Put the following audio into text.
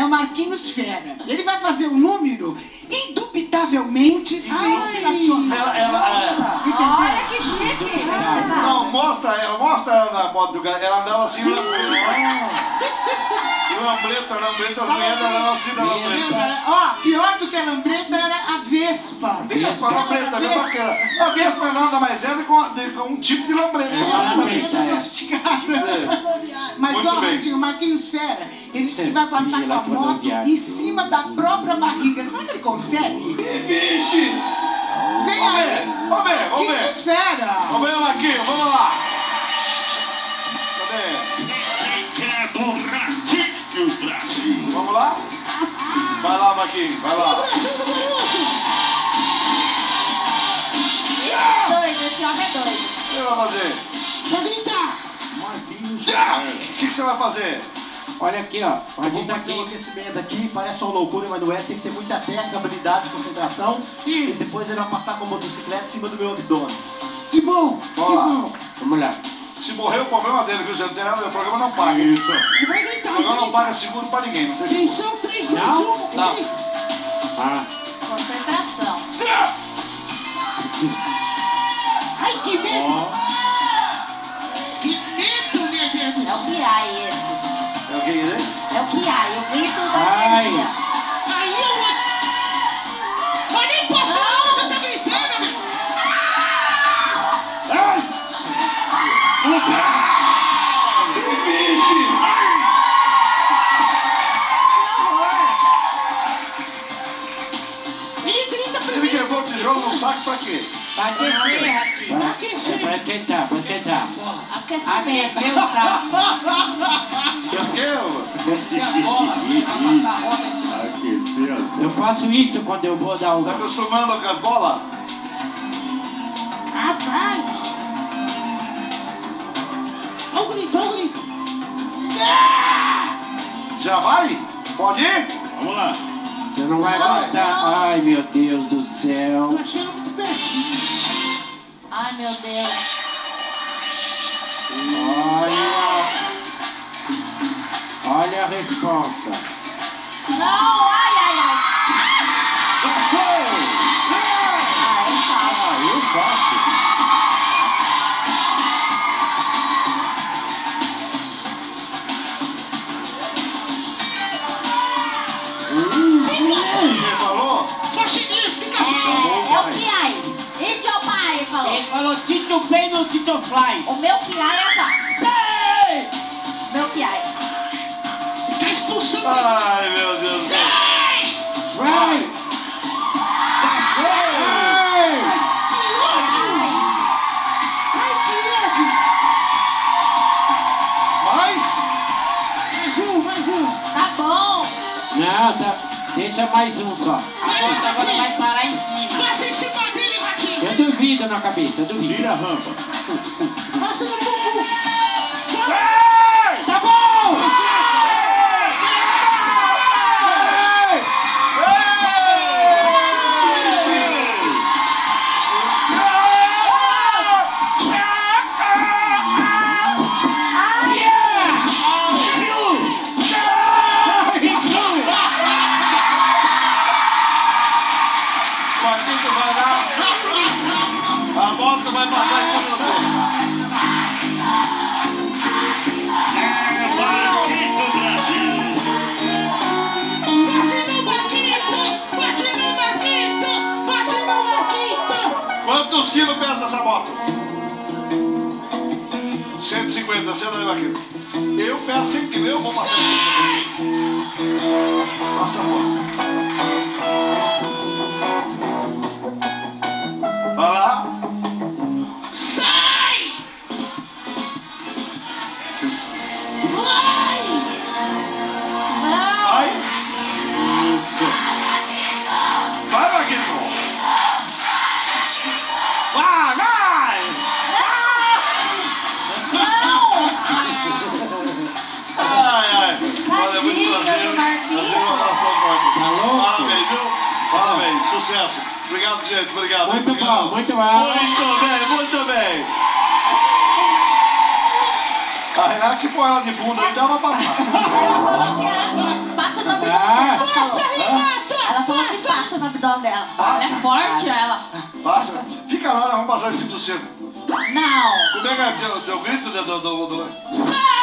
é o Marquinhos Fera. Ele vai fazer um número indubitavelmente sensacional. Olha que chique. Não, mostra ela na foto do cara. Ela andava assim, lambreta, as mulheres andavam assim da lambreta. Ó, pior do que a lambreta era a Vespa. Vespa, lambreta, é bacana. A Vespa é nada mais é com um tipo de lambreta. Mas Muito ó, bem. Radinho, Marquinhos Fera, ele disse que vai passar com a moto em cima da própria barriga. Será que ele consegue? Vixe! Vem aí! Vamos ver. Marquinhos Fera! Vamos ver, Marquinhos, vamos lá. Cadê? Técnica do Ratinho Brasil. Vamos lá? Vai lá, Marquinhos, vai lá. Doido, esse homem é doido. O que ele vai fazer? Pra gritar! Marquinhos O que você vai fazer? Olha aqui, ó. Eu vou fazer um aquecimento aqui, parece uma loucura, mas não é. Tem que ter muita técnica, habilidade, concentração. E depois ele vai passar com a motocicleta em cima do meu abdômen. Que bom! Vamos lá. Vamos lá. Se morrer, o problema dele, viu? Você não tem nada, o programa não paga. Isso. Ele vai deitar! O programa não paga seguro pra ninguém, não tem seguro. Atenção, 3, 2, 1. Não. Ah. Concentração. Ai, que medo! Que medo, meu Deus do É o céu! Piai esse. É o que dizer? É o Piai, o grito da Ai. energia. Aí eu vou... Eu nem posso falar, você tá gritando, meu! Ai! Vixe! Ele grita Ele primeiro! quebrou o tijolo no saco pra quê? Pra aquecer, Ratinho. Pra aquecer. É pra esquentar, pra esquentar. Aquecimento. Aquecer o saco. Por quê? Eu faço isso quando eu vou dar Tá uma. acostumando com as bolas? Rapaz! Olha o grito, olha o grito! Já vai? Pode ir? Vamos lá. Você não vai aguentar. Ai, meu Deus do céu. Tô achando muito pertinho. Ai, meu Deus. Olha a resposta. Não, ai. Show! Eu faço. Você falou? Faxininha, fica É o Piai. Esse é o pai, falou. Ele falou Tito Pay no Tito Fly. O meu Piai é essa. Sei! Meu Piai. Tá expulsando. Ai, meu Deus do céu. Vai! Ai, que ódio! Mais? Mais um! Tá bom. Não, tá. Deixa mais um só. Agora vai parar em cima. Passa em cima dele, Ratinho! Eu duvido na cabeça, eu duvido. Tira a rampa. Passa no bumbum! Tá bom! Marquinhos vai dar. A moto vai passar em cima do povo. Marquinhos Brasil. Bate no Marquito! Bate no Marquito! Quantos quilos pesa essa moto? 150, senta aí, Marquinhos. Eu peço 100 quilos, eu vou passar 100 quilos. Passa a moto. Vai lá. Sai! Vai! Não. Vai. Vai, Marquinhos. Vai, vai. Não. Ai. Olha, muito Tadinho prazer. do Marquinhos. Um abraço ao Marquinhos. Tá louco? Parabéns, viu? Parabéns, sucesso. Obrigado, gente. Obrigado. Muito Obrigado. bom, muito bom. Muito bem, muito bem. A Renata, se pôr ela de bunda aí, dá pra passar. Passa o nome no abdômen dela. Passa. Ela é forte, ela. Passa. Fica lá, nós vamos passar em cima do seu. Não. Como é que é o teu grito do...